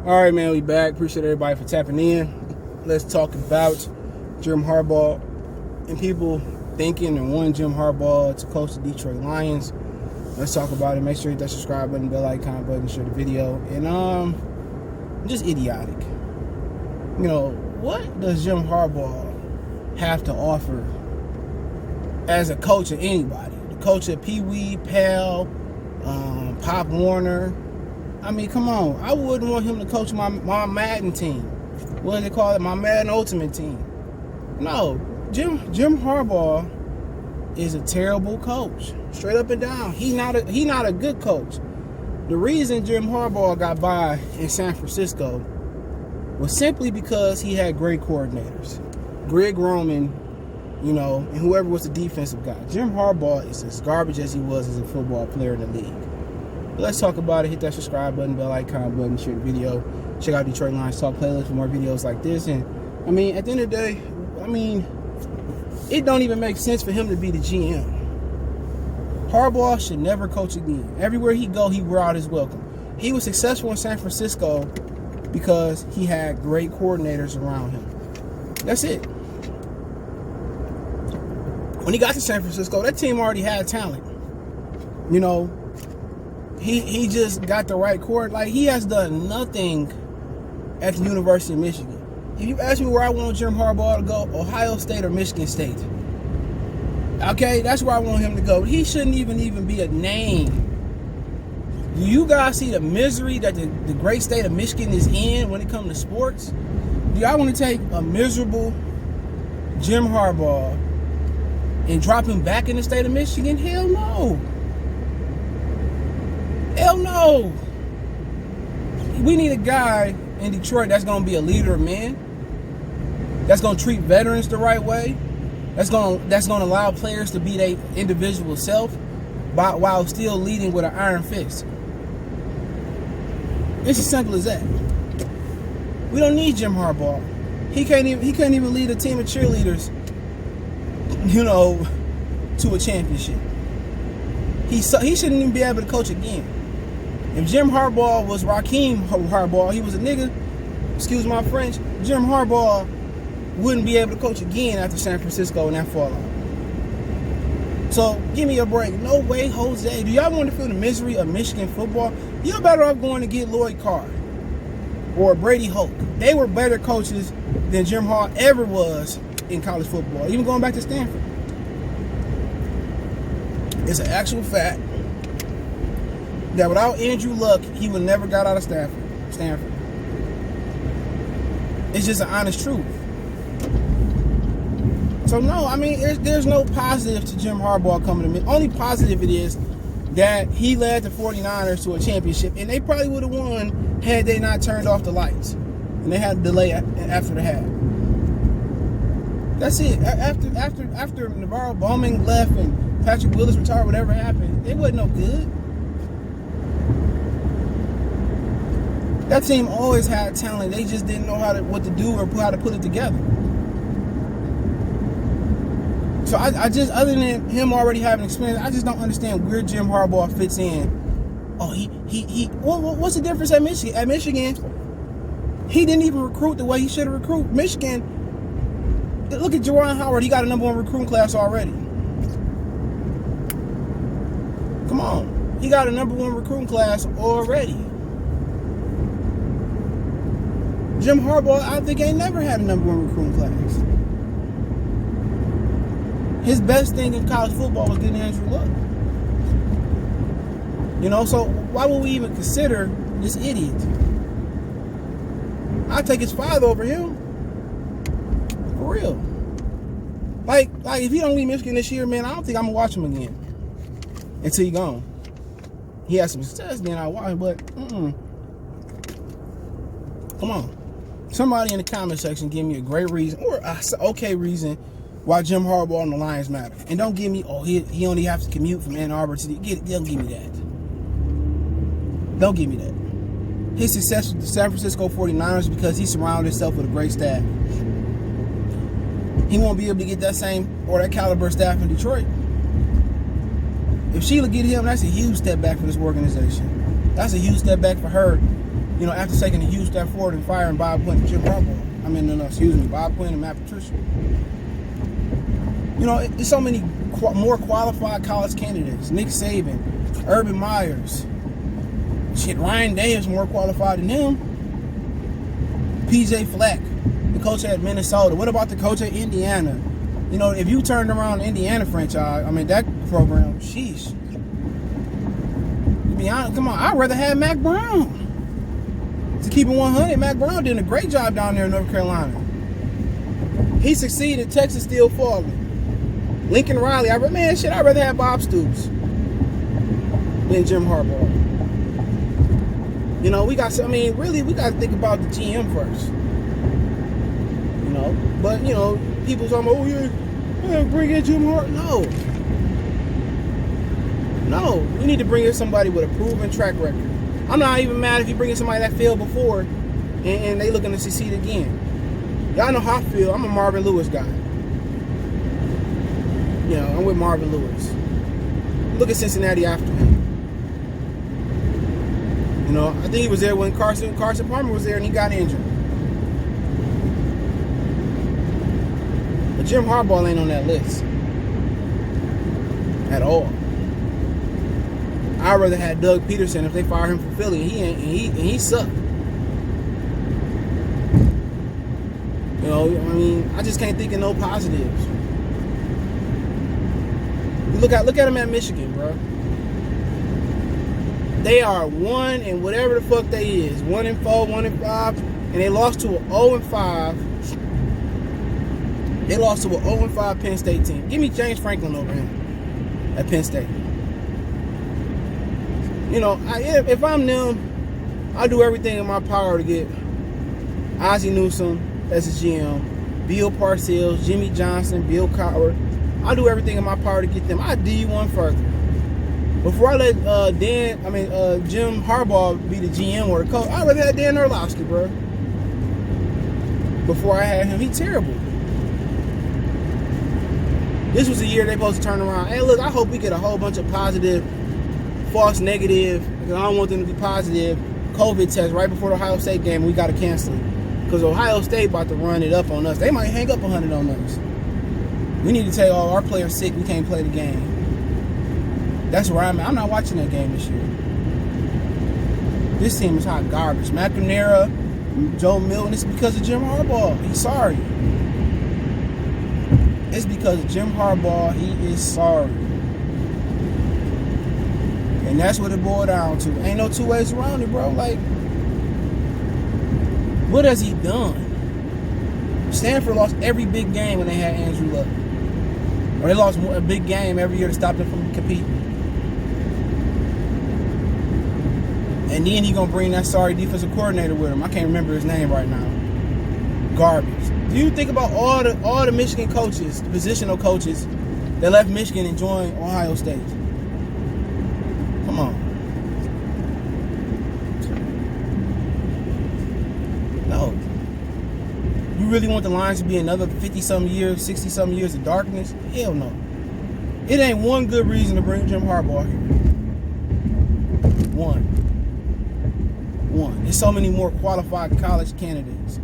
All right, man, we back. Appreciate everybody for tapping in. Let's talk about Jim Harbaugh and people thinking and wanting Jim Harbaugh to coach the Detroit Lions. Let's talk about it. Make sure you hit that subscribe button, bell icon button, share the video. And just idiotic. You know, what does Jim Harbaugh have to offer as a coach of anybody? The coach of Pee Wee, Pal, Pop Warner. I mean, come on. I wouldn't want him to coach my Madden team. What do they call it? My Madden Ultimate team. No. Jim Harbaugh is a terrible coach. Straight up and down. He not a good coach. The reason Jim Harbaugh got by in San Francisco was simply because he had great coordinators. Greg Roman, you know, and whoever was the defensive guy. Jim Harbaugh is as garbage as he was as a football player in the league. Let's talk about it. Hit that subscribe button, bell icon button, share the video. Check out Detroit Lions Talk playlist for more videos like this. And, I mean, at the end of the day, I mean, it don't even make sense for him to be the GM. Harbaugh should never coach again. Everywhere he go, he wear out his welcome. He was successful in San Francisco because he had great coordinators around him. That's it. When he got to San Francisco, that team already had talent. You know, he just got the right court. Like, he has done nothing at the University of Michigan. If you ask me where I want Jim Harbaugh to go, Ohio State or Michigan State. Okay, that's where I want him to go. He shouldn't even be a name. Do you guys see the misery that the great state of Michigan is in when it comes to sports? Do y'all want to take a miserable Jim Harbaugh and drop him back in the state of Michigan? Hell no. Hell no. We need a guy in Detroit that's going to be a leader of men, that's going to treat veterans the right way, that's going to allow players to be their individual self while still leading with an iron fist. It's as simple as that. We don't need Jim Harbaugh. He couldn't even lead a team of cheerleaders, you know, to a championship. He shouldn't even be able to coach again. If Jim Harbaugh was Raheem Harbaugh, he was a nigga, excuse my French, Jim Harbaugh wouldn't be able to coach again after San Francisco and that fallout. So, give me a break. No way, Jose. Do y'all want to feel the misery of Michigan football? You're better off going to get Lloyd Carr or Brady Hoke. They were better coaches than Jim Harbaugh ever was in college football, even going back to Stanford. It's an actual fact that without Andrew Luck, he would never got out of Stanford. It's just an honest truth. So no, I mean, there's no positive to Jim Harbaugh coming to me. Only positive it is that he led the 49ers to a championship, and they probably would have won had they not turned off the lights and they had a delay after the half. That's it. After Navarro Bowman left and Patrick Willis retired, whatever happened, it wasn't no good. That team always had talent. They just didn't know what to do or how to put it together. So I just, other than him already having experience, I just don't understand where Jim Harbaugh fits in. Oh, what's the difference at Michigan? At Michigan, he didn't even recruit the way he should have recruited. Michigan, look at Juwan Howard. He got a #1 recruiting class already. Come on. He got a #1 recruiting class already. Jim Harbaugh, I think, ain't never had a #1 recruiting class. His best thing in college football was getting Andrew Luck. You know, so why would we even consider this idiot? I'd take his father over him. For real. Like if he don't leave Michigan this year, man, I don't think I'm going to watch him again. Until he gone. He has some success, then I'll watch him, but, Come on. Somebody in the comment section give me a great reason, or an okay reason, why Jim Harbaugh and the Lions matter. And don't give me, he only has to commute from Ann Arbor to don't give me that. Don't give me that. His success with the San Francisco 49ers because he surrounded himself with a great staff. He won't be able to get that same or that caliber staff in Detroit. If Sheila get him, that's a huge step back for this organization. That's a huge step back for her after taking a huge step forward and firing Bob Quinn and Jim Harbaugh. Bob Quinn and Matt Patricia. There's so many more qualified college candidates. Nick Saban, Urban Myers. Ryan Day is more qualified than him. PJ Fleck, the coach at Minnesota. What about the coach at Indiana? If you turned around the Indiana franchise, that program, sheesh. To be honest, come on, I'd rather have Mac Brown. To keep it 100, Mac Brown did a great job down there in North Carolina. He succeeded, Texas still falling. Lincoln Riley, I'd rather have Bob Stoops than Jim Harbaugh. We got to think about the GM first. But people talking about, bring in Jim Harbaugh. No, we need to bring in somebody with a proven track record. I'm not even mad if you bring in somebody that failed before and they looking to succeed again. Y'all know how I feel. I'm a Marvin Lewis guy. I'm with Marvin Lewis. Look at Cincinnati after him. I think he was there when Carson Palmer was there and he got injured. But Jim Harbaugh ain't on that list at all. I'd rather have Doug Peterson if they fire him from Philly. He sucked. I just can't think of no positives. Look at him at Michigan, bro. They are 1 and whatever the fuck they is. 1-4, 1-5, and they lost to an 0-5. They lost to an 0-5 Penn State team. Give me James Franklin over him at Penn State. If I'm them, I'll do everything in my power to get Ozzie Newsome as a GM, Bill Parcells, Jimmy Johnson, Bill Cowher. I'll do everything in my power to get them. I'll D1 further. Before I let Jim Harbaugh be the GM or the coach, I'd rather have Dan Orlovsky, bro. Before I had him, he's terrible. This was the year they supposed to turn around. Hey, look, I hope we get a whole bunch of positive, false negative, because I don't want them to be positive, COVID tests right before the Ohio State game. We got to cancel it. Because Ohio State about to run it up on us. They might hang up 100 on us. We need to tell all our players sick, we can't play the game. That's where I'm at. I'm not watching that game this year. This team is hot garbage. McNamara, Joe Milton, it's because of Jim Harbaugh. He's sorry. It's because of Jim Harbaugh. He is sorry. And that's what it boiled down to. Ain't no two ways around it, bro. What has he done? Stanford lost every big game when they had Andrew Luck. Or they lost a big game every year to stop them from competing. And then he gonna bring that sorry defensive coordinator with him. I can't remember his name right now. Garbage. Do you think about all the Michigan coaches, the positional coaches that left Michigan and joined Ohio State? Come on. No. You really want the Lions to be another 50-something years, 60-something years of darkness? Hell no. It ain't one good reason to bring Jim Harbaugh here. One. There's so many more qualified college candidates.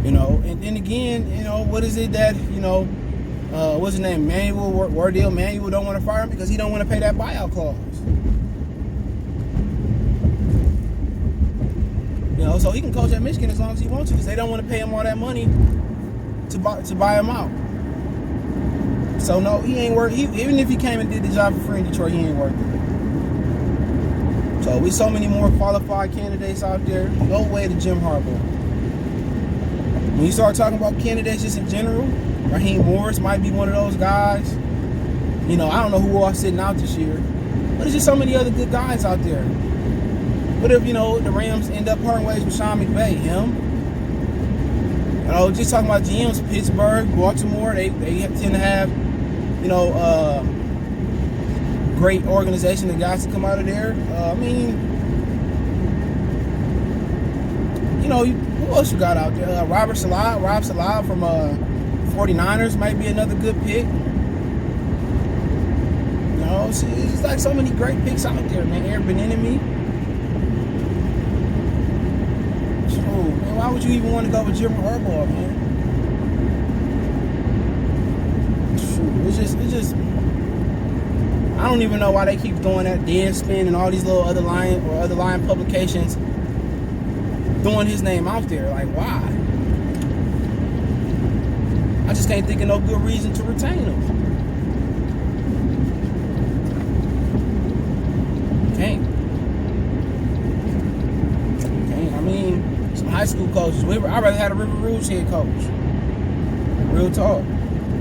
And then again, what is it that, what's his name? Wardell Manuel don't want to fire him because he don't want to pay that buyout clause. So he can coach at Michigan as long as he wants to because they don't want to pay him all that money to buy him out. So no, he ain't worth it. Even if he came and did the job for free in Detroit, he ain't worth it. So with so many more qualified candidates out there, no way to Jim Harbaugh. When you start talking about candidates just in general, Raheem Morris might be one of those guys. I don't know who all sitting out this year, but there's just so many other good guys out there. What if, the Rams end up parting ways with Sean McVay? Him? Just talking about GMs, Pittsburgh, Baltimore, they tend to have, great organization, the guys that come out of there. Who else you got out there? Rob Saleh from 49ers might be another good pick. It's like so many great picks out there, man. Eric Bieniemy. why would you even want to go with Jim Harbaugh, man? Shoot, it's just. I don't even know why they keep throwing that Deadspin and all these little other Lion publications throwing his name out there. Like, why? I just can't think of no good reason to retain him. Can't. I mean, some high school coaches. I'd rather have a River Rouge head coach. Real talk.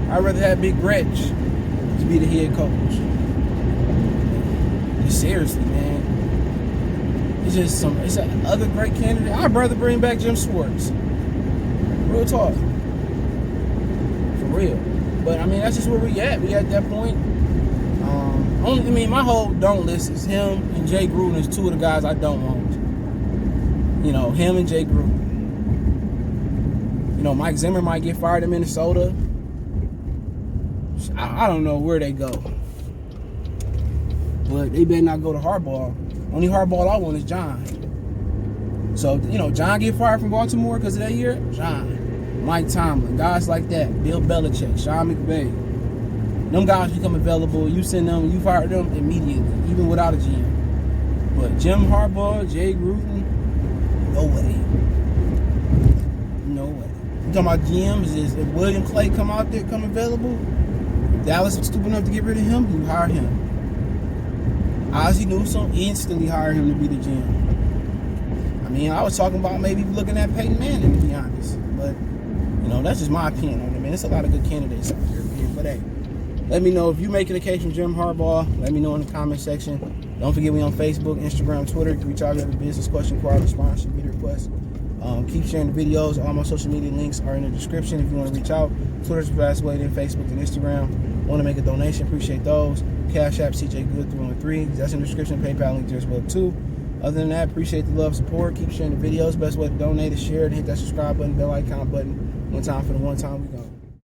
I'd rather have Big Gretch to be the head coach. Seriously, man. It's just it's another great candidate. I'd rather bring back Jim Schwartz. Real talk. For real. But I mean, that's just where we at. We at that point. My whole don't list is him and Jay Gruden is two of the guys I don't want. You know, him and Jay Gruden. You know, Mike Zimmer might get fired in Minnesota. I don't know where they go. But they better not go to Harbaugh. Only Harbaugh I want is John. So, you know, John get fired from Baltimore because of that year? John. Mike Tomlin. Guys like that. Bill Belichick. Sean McVay. Them guys become available. You send them, you fire them immediately. Even without a GM. But Jim Harbaugh, Jay Gruden, no way. No way. You talking about GMs? If William Clay come available, Dallas was stupid enough to get rid of him, you hire him. Ozzie Newsome, instantly hired him to be the GM. I mean, I was talking about maybe looking at Peyton Manning, to be honest. But, you know, that's just my opinion on it, man. There's a lot of good candidates out there, man. But, hey, let me know if you making a case from Jim Harbaugh. Let me know in the comment section. Don't forget we on Facebook, Instagram, Twitter. You can reach out if you have a business question, inquiry, sponsorship, video request. Keep sharing the videos. All my social media links are in the description if you want to reach out. Twitter's the best way, then Facebook and Instagram. Want to make a donation? Appreciate those. Cash App, CJ Good 313. That's in the description. PayPal link there as well, too. Other than that, appreciate the love, support. Keep sharing the videos. Best way to donate is share it. Hit that subscribe button, bell icon button. One time for the one time we go.